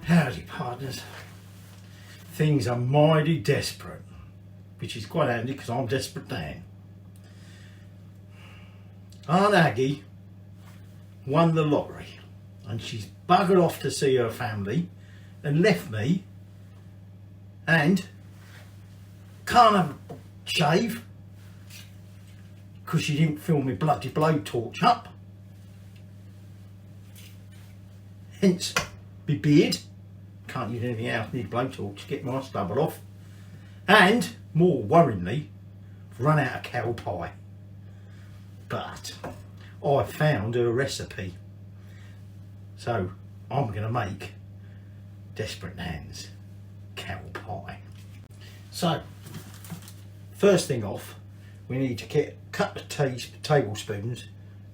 Howdy partners. Things are mighty desperate, which is quite handy because I'm desperate Dan. Aunt Aggie won the lottery and she's buggered off to see her family and left me and can't have a shave because she didn't fill me bloody blowtorch up, hence my beard. Can't use anything else, need a blowtorch to get my stubble off, and more worryingly, I've run out of cow pie. But I found a recipe, so I'm going to make Desperate Nan's cow pie. So first thing off, we need to get a couple of tablespoons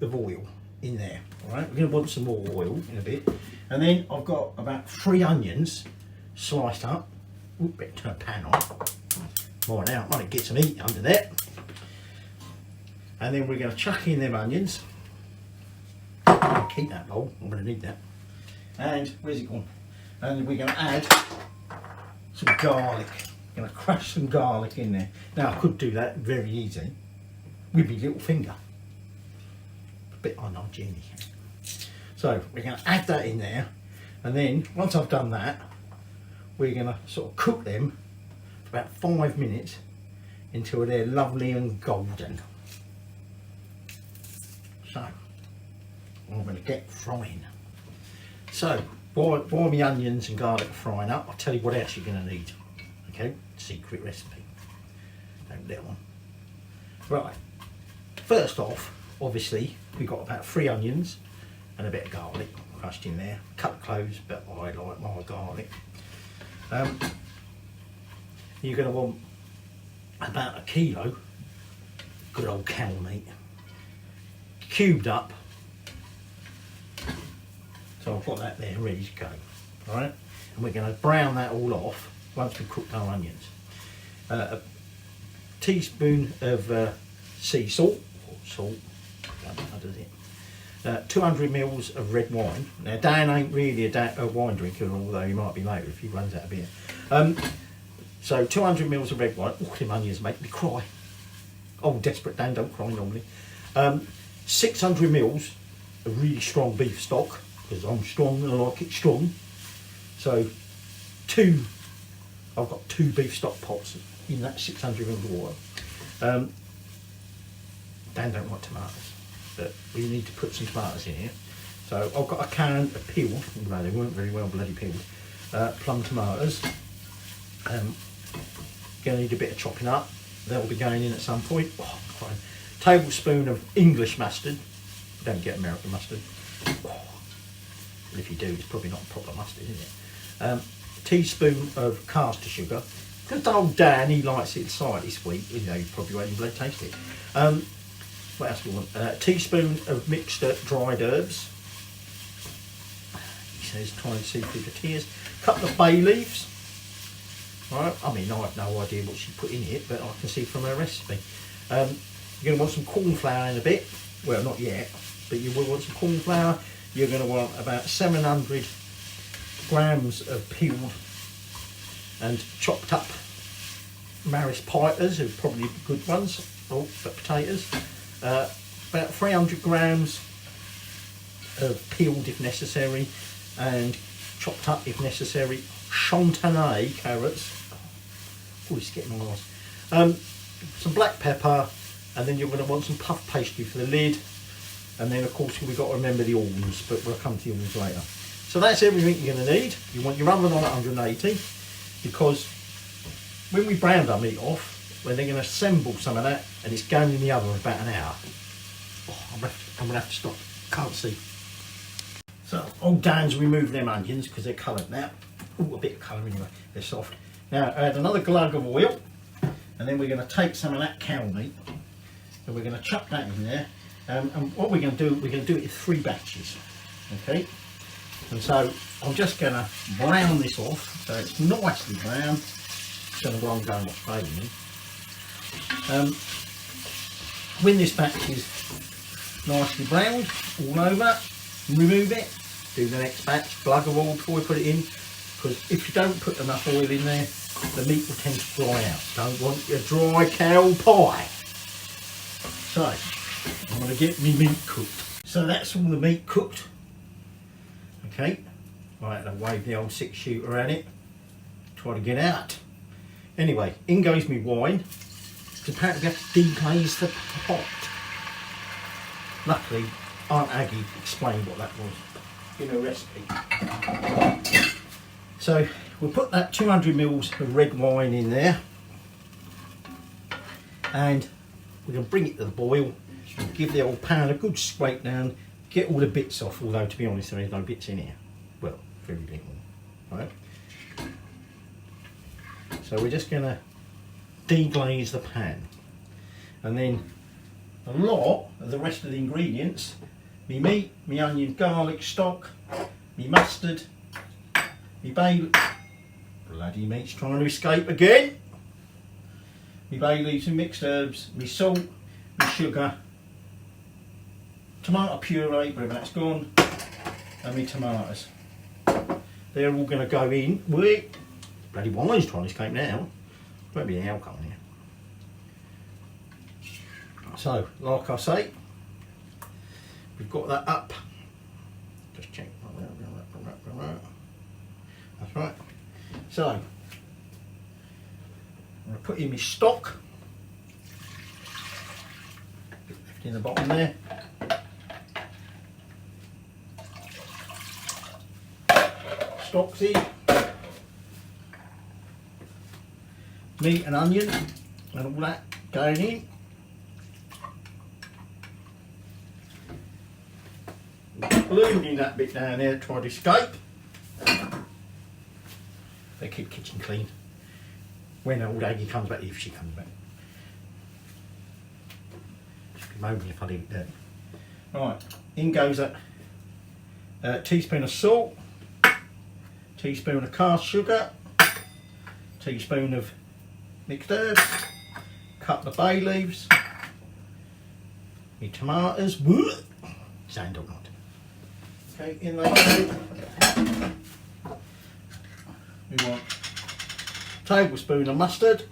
of oil in there. All right, we're going to want some more oil in a bit, and then I've got about 3 onions sliced up. Ooh, better turn the pan on. More now, might get some heat under there. And then we're going to chuck in them onions. Keep that bowl, I'm going to need that. And where's it gone? And we're going to add some garlic. I'm going to crush some garlic in there. Now I could do that very easy with my little finger. A bit unhygienic. So we're going to add that in there, and then once I've done that, we're going to sort of cook them for about 5 minutes until they're lovely and golden. So I'm going to get frying. So while my onions and garlic are frying up, I'll tell you what else you're going to need. Okay, secret recipe. Don't let on. Right, first off, obviously we've got about 3 onions and a bit of garlic crushed in there. A couple of cloves, but I like my garlic. You're going to want about 1 kilo good old cow meat, cubed up. So I've got that there ready to go. All right, and we're going to brown that all off once we've cooked our onions. A teaspoon of sea salt, or salt, how does it? 200 mils of red wine. Now Dan ain't really a wine drinker, although he might be later if he runs out of beer. So 200 mils of red wine. Oh, them onions make me cry. Oh, desperate Dan don't cry normally. 600 mils of really strong beef stock, because I'm strong and I like it strong. So I've got 2 beef stock pots in that 600 mils of water. Dan don't like tomatoes, but we need to put some tomatoes in here. So I've got a can of peeled, although they weren't very well bloody peeled, plum tomatoes. Going to need a bit of chopping up. They'll be going in at some point. Oh, fine. Tablespoon of English mustard. Don't get American mustard. Oh, but if you do, it's probably not proper mustard, is it? Teaspoon of caster sugar. Because old Dan, he likes it slightly sweet. You know, you probably won't even taste it. What else do we want? A teaspoon of mixed dried herbs. He says try and see through the tears. A couple of bay leaves. Right. I mean, I have no idea what she put in it, but I can see from her recipe. You're going to want some corn flour in a bit. Well, not yet, but you will want some corn flour. You're going to want about 700 grams of peeled and chopped up Maris Piters, who are probably good ones. Oh, but potatoes. About 300 grams of peeled if necessary, and chopped up if necessary chantenay carrots. Oh, it's getting nice. Some black pepper, and then you're going to want some puff pastry for the lid, and then of course we've got to remember the almonds, but we'll come to the almonds later. So that's everything you're going to need. You want your oven on at 180, because when we brown our meat off, we're then going to assemble some of that, and it's going in the oven for about an hour. Oh, I'm going to have to stop. Can't see. So old Dan's removed them onions because they're coloured now. Oh, a bit of colour anyway. They're soft. Now add another glug of oil, and then we're going to take some of that cow meat, and we're going to chuck that in there. And what we're going to do, we're going to do it in 3 batches. Okay. And so I'm just going to brown this off so it's nicely brown. Don't know where I'm going what's failing. When this batch is nicely browned all over, remove it, do the next batch, glug of oil before we put it in, because if you don't put enough oil in there, the meat will tend to dry out. Don't want your dry cow pie. So I'm going to get my meat cooked. So that's all the meat cooked. Okay, I had to wave the old 6-shooter at it, try to get out. Anyway, in goes my wine. Apparently we have to deglaze the pot. Luckily, Aunt Aggie explained what that was in her recipe. So we'll put that 200 ml of red wine in there, and we're going to bring it to the boil and give the old pan a good scrape down, get all the bits off, although to be honest there is no bits in here. Well, very little, right? So we're just going to deglaze the pan, and then a lot of the rest of the ingredients, me meat, me onion, garlic stock, me mustard, me bay, bloody meat's trying to escape again, me bay leaves and mixed herbs, me salt, me sugar, tomato puree, wherever that's gone, and me tomatoes. They're all going to go in. Wait, bloody wine's trying to escape now. Won't be any alcohol in here. So, like I say, we've got that up. Just check. That's right. So, I'm going to put in my stock. Left in the bottom there. Stock's in. Meat and onion and all that going in. Including that bit down there trying to escape. They keep kitchen clean when old Aggie comes back, if she comes back. She'll be moaning if I leave it there. Right, in goes a teaspoon of salt, teaspoon of cast sugar, teaspoon of mixed herbs, couple of bay leaves, me tomatoes, sound or not. Okay, in they go. We want a tablespoon of mustard,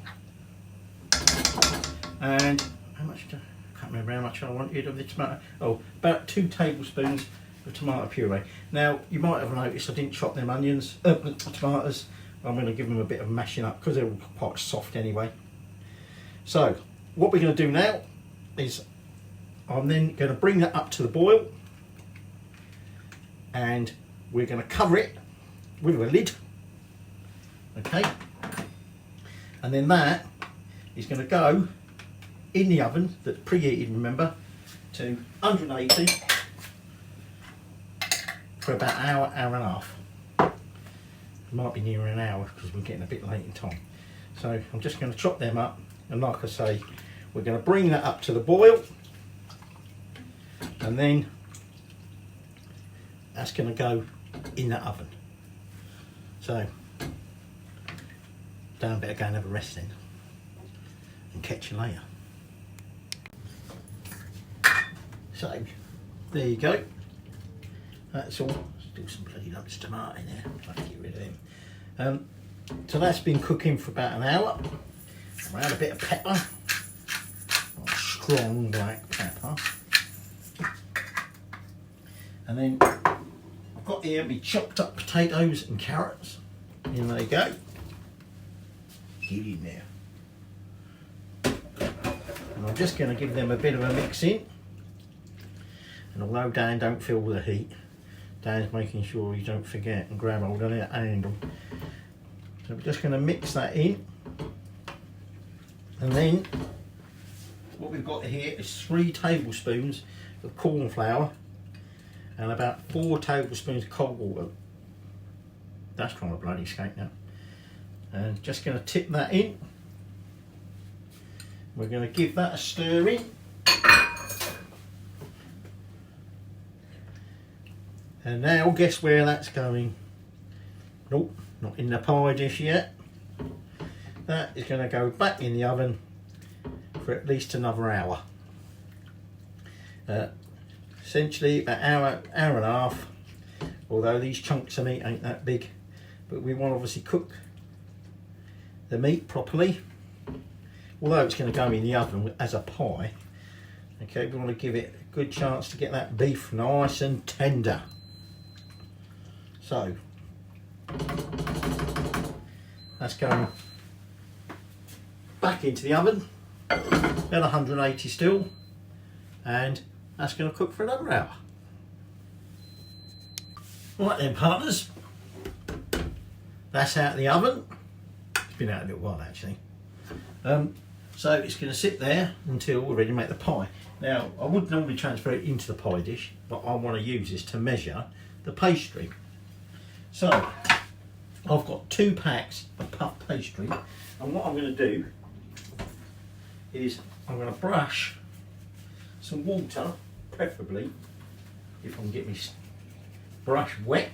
and how much? I can't remember how much I wanted of the tomato. Oh, about 2 tablespoons of tomato puree. Now you might have noticed I didn't chop them onions, tomatoes. I'm going to give them a bit of mashing up because they're all quite soft anyway. So what we're going to do now is I'm then going to bring that up to the boil, and we're going to cover it with a lid. Okay, and then that is going to go in the oven that's preheated, remember, to 180 for about an hour, hour and a half. It might be nearer an hour because we're getting a bit late in time. So I'm just going to chop them up, and like I say, we're going to bring that up to the boil, and then that's going to go in that oven. So Dan better go and have a rest then, and catch you later. So there you go. That's all. Still some bloody lumps of tomato in there. I'll have to get rid of them. So that's been cooking for about an hour. I'll add a bit of pepper, strong black pepper, and then I've got here my chopped up potatoes and carrots. In they go. Get in there. And I'm just going to give them a bit of a mix in. And although Dan don't feel the heat, Dan's making sure you don't forget and grab hold of that handle. So we're just going to mix that in. And then what we've got here is 3 tablespoons of corn flour and about 4 tablespoons of cold water. That's trying to bloody escape now. And just going to tip that in. We're going to give that a stir in. And now guess where that's going? Nope, not in the pie dish yet. That is going to go back in the oven for at least another hour. Essentially about hour and a half, although these chunks of meat ain't that big, but we want to obviously cook the meat properly. Although it's going to go in the oven as a pie, okay, we want to give it a good chance to get that beef nice and tender. So that's going back into the oven at 180 still, and that's going to cook for another hour. Right then, partners, that's out of the oven. It's been out a little while actually. So it's going to sit there until we're ready to make the pie. Now, I would normally transfer it into the pie dish, but I want to use this to measure the pastry. So I've got 2 packs of puff pastry, and what I'm going to do is I'm going to brush some water, preferably if I can get my brush wet,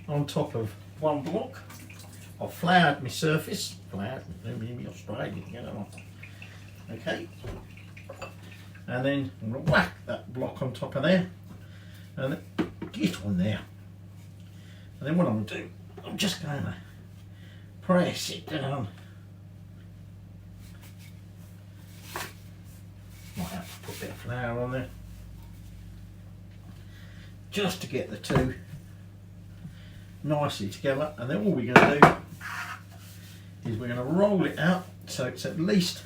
on top of 1 block. I've floured my surface, Australian, you know. Okay, and then I'm going to whack that block on top of there and get on there. And then what I'm going to do, I'm just going to press it down. Might have to put a bit of flour on there just to get the two nicely together, and then all we're going to do is we're going to roll it out so it's at least,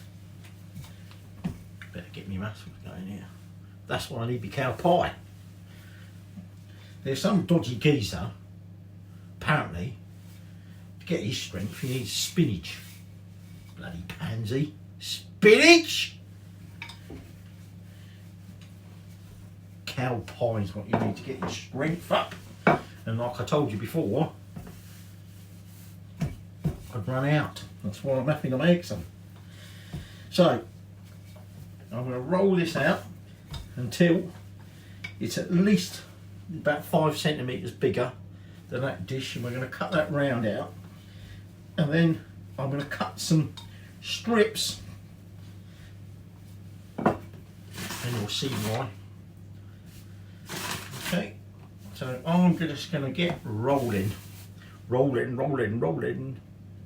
better get me muscles going here, that's why I need my cow pie. There's some dodgy geezer, apparently, to get his strength he needs spinach. Bloody pansy. Spinach! Cow pie is what you need to get your strength up. And like I told you before, I'd run out. That's why I'm having to make some. So, I'm going to roll this out until it's at least about 5 centimetres bigger than that dish, and we're going to cut that round out, and then I'm going to cut some strips, and you'll see why. Okay, so I'm just going to get rolling.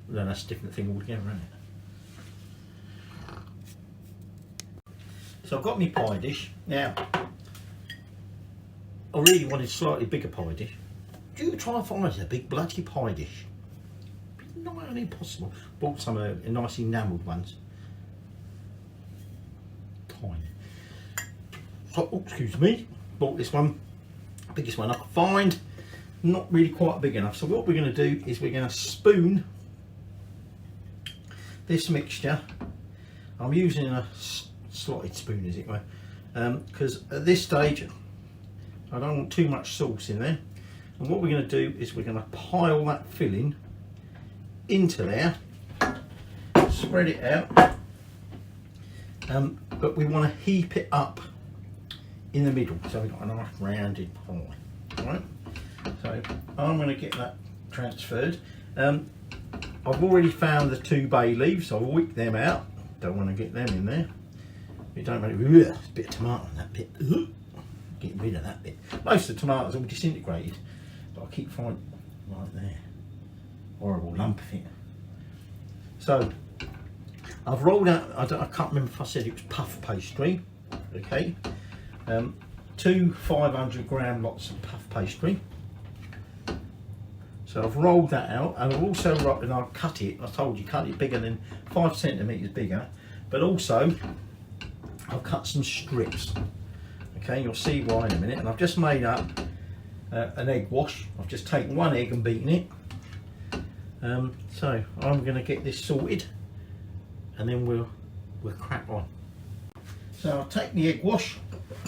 Then that's a different thing altogether, isn't it? So I've got my pie dish. Now, I really wanted a slightly bigger pie dish. Do you try and find a big bloody pie dish? Not only possible. Bought some nice enamelled ones. Tiny. So, oh, excuse me. Bought this one. Biggest one I could find. Not really quite big enough. So what we're going to do is we're going to spoon this mixture. I'm using a slotted spoon, as it were, because at this stage I don't want too much sauce in there. And what we're going to do is we're going to pile that filling into there, spread it out, but we want to heap it up in the middle, so we've got a nice rounded pie. Right? So I'm going to get that transferred. I've already found the 2 bay leaves, so I'll whip them out. Don't want to get them in there. You don't make a bit of tomato on that bit. Get rid of that bit. Most of the tomatoes are all disintegrated, but I keep finding right there. Horrible lump of it. So I've rolled out. I can't remember if I said it was puff pastry. Okay, 2 500-gram lots of puff pastry. So I've rolled that out, and I've also and I've cut it. I told you, cut it bigger than 5 centimetres bigger, but also I've cut some strips. Okay, you'll see why in a minute. And I've just made up an egg wash. I've just taken 1 egg and beaten it. So I'm going to get this sorted, and then we'll crack on. So I'll take the egg wash.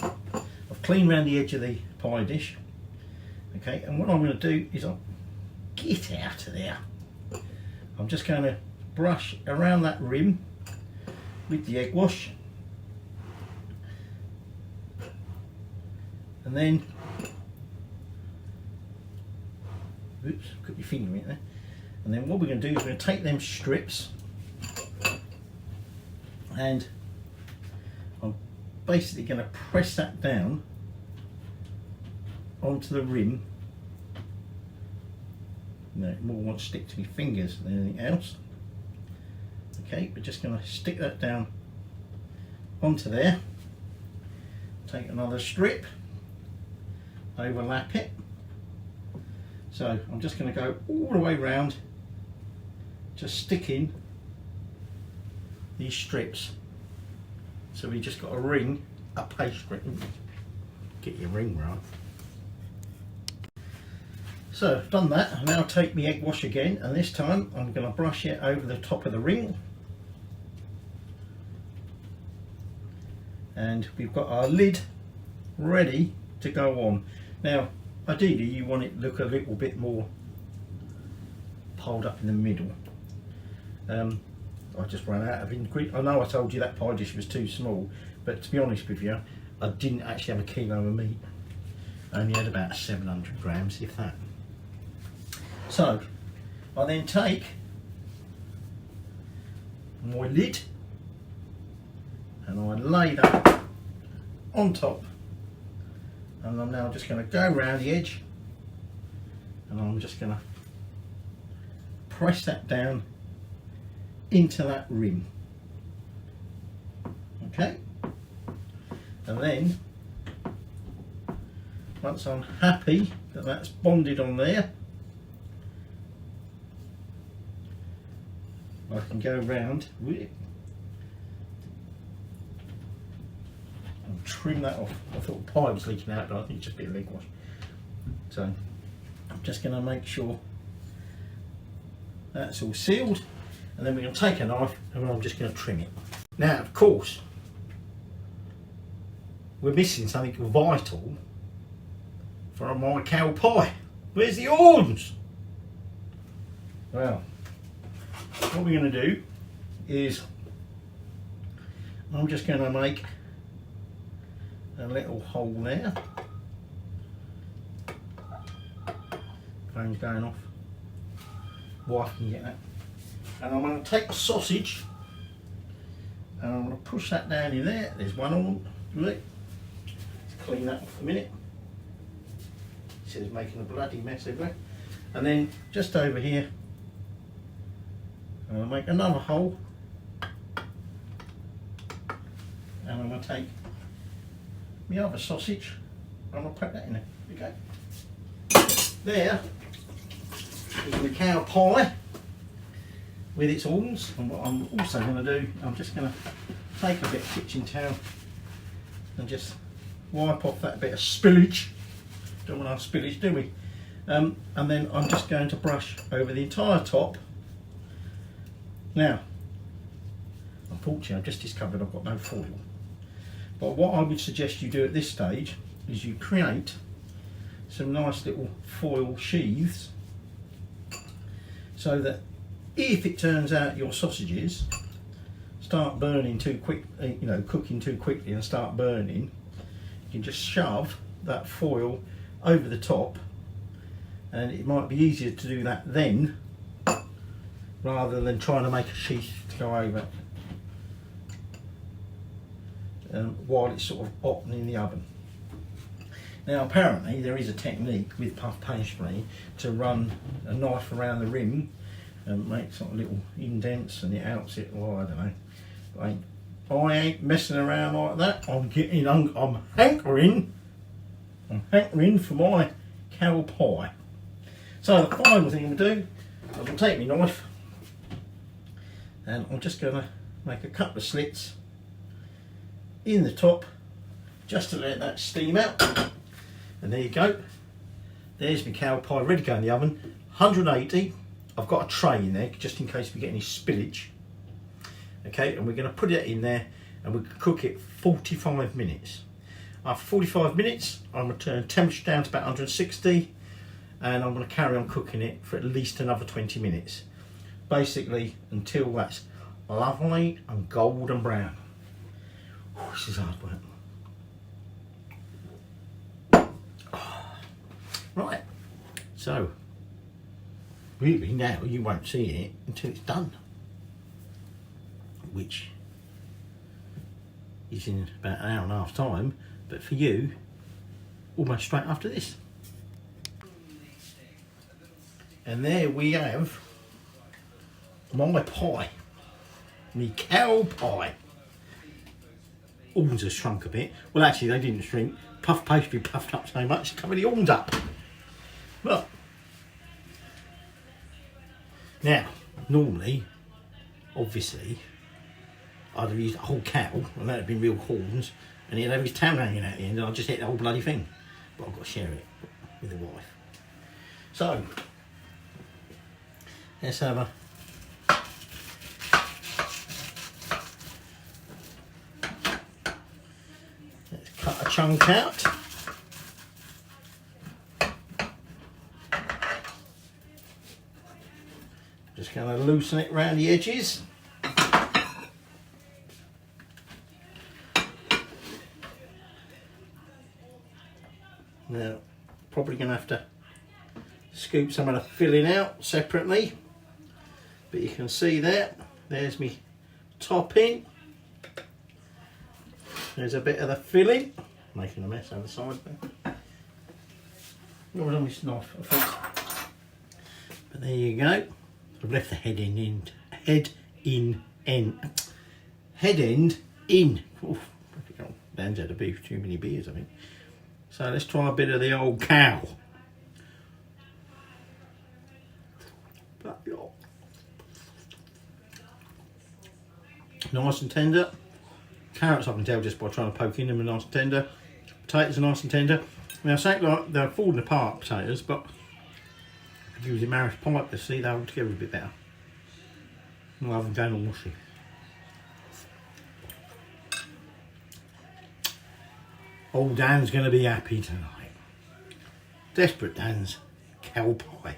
I've cleaned around the edge of the pie dish. Okay, and what I'm going to do is I'll get out of there. I'm just going to brush around that rim with the egg wash, and then, oops, put your finger in there. And then what we're going to do is we're going to take them strips, and I'm basically going to press that down onto the rim No, more want to stick to my fingers than anything else. Okay, we're just going to stick that down onto there. Take another strip, overlap it. So I'm just going to go all the way round, just sticking these strips. So we just got a ring, a pastry. Get your ring right. So I've done that. I'll now take my egg wash again, and this time I'm going to brush it over the top of the ring. And we've got our lid ready to go on. Now ideally you want it to look a little bit more piled up in the middle. I just ran out of ingredients. I know I told you that pie dish was too small, but to be honest with you, I didn't actually have a kilo of meat. I only had about 700 grams, if that. So I then take my lid and I lay that on top, and I'm now just going to go around the edge and I'm just going to press that down into that rim. Okay, and then once I'm happy that that's bonded on there, I can go round with it and trim that off. I thought the pie was leaking out, but I think it's just a bit of egg wash. So I'm just going to make sure that's all sealed, and then we're going to take a knife and I'm just going to trim it. Now of course we're missing something vital for my cow pie. Where's the horns? Well, what we're going to do is I'm just going to make a little hole there. Phone's going off. Wife can get that. And I'm going to take the sausage and I'm going to push that down in there. There's one horn. Let's clean that off a minute. It says making a bloody mess everywhere. And then just over here, I'm going to make another hole, and I'm going to take my other sausage and I'm going to put that in there. Okay. There is the cow pie with its horns. And what I'm also going to do, I'm just going to take a bit of kitchen towel and just wipe off that bit of spillage. Don't want our spillage, do we? And then I'm just going to brush over the entire top. Now, unfortunately, I've just discovered I've got no foil. But what I would suggest you do at this stage is you create some nice little foil sheaths, so that if it turns out your sausages start burning too quick, cooking too quickly and start burning, you can just shove that foil over the top, and it might be easier to do that then rather than trying to make a sheath to go over while it's sort of hot in the oven. Now apparently there is a technique with puff pastry to run a knife around the rim and make sort of little indents and it outs it, well, I don't know. I ain't messing around like that. I'm hankering for my cow pie. So the final thing I'm going to do, I'm going to take my knife and I'm just going to make a couple of slits in the top just to let that steam out. And there you go. There's my cow pie ready to go in the oven. 180. I've got a tray in there just in case we get any spillage. Okay, and we're going to put it in there and we can cook it 45 minutes. After 45 minutes, I'm going to turn temperature down to about 160 and I'm going to carry on cooking it for at least another 20 minutes. Basically until that's lovely and golden brown. Oh, this is hard work. Right, so really now you won't see it until it's done, which is in about an hour and a half time, but for you almost straight after this. And there we have my pie. Me cow pie. Horns have shrunk a bit. Well, actually, they didn't shrink. Puff pastry puffed up so much, it's covered the horns up. Look. Now, normally, obviously, I'd have used a whole cow, and that'd have been real horns, and he'd have his tail hanging out the end, and I'd just hit the whole bloody thing. But I've got to share it with the wife. So, let's have a cut a chunk out. Just going to loosen it around the edges. Now, probably going to have to scoop some of the filling out separately, but you can see that there's me topping. There's a bit of the filling, making a mess on the side there. Not on this knife, I think. But there you go. I've left the head end in. Oof, Dan's had a beef, too many beers, I think. So let's try a bit of the old cow. Nice and tender. Carrots I can tell just by trying to poke in them, are nice and tender. Potatoes are nice and tender. Now, something like they're falling apart, potatoes, but if you use a marriage pie to see they're all together a bit better, rather than going all mushy. Old Dan's going to be happy tonight. Desperate Dan's cow pie.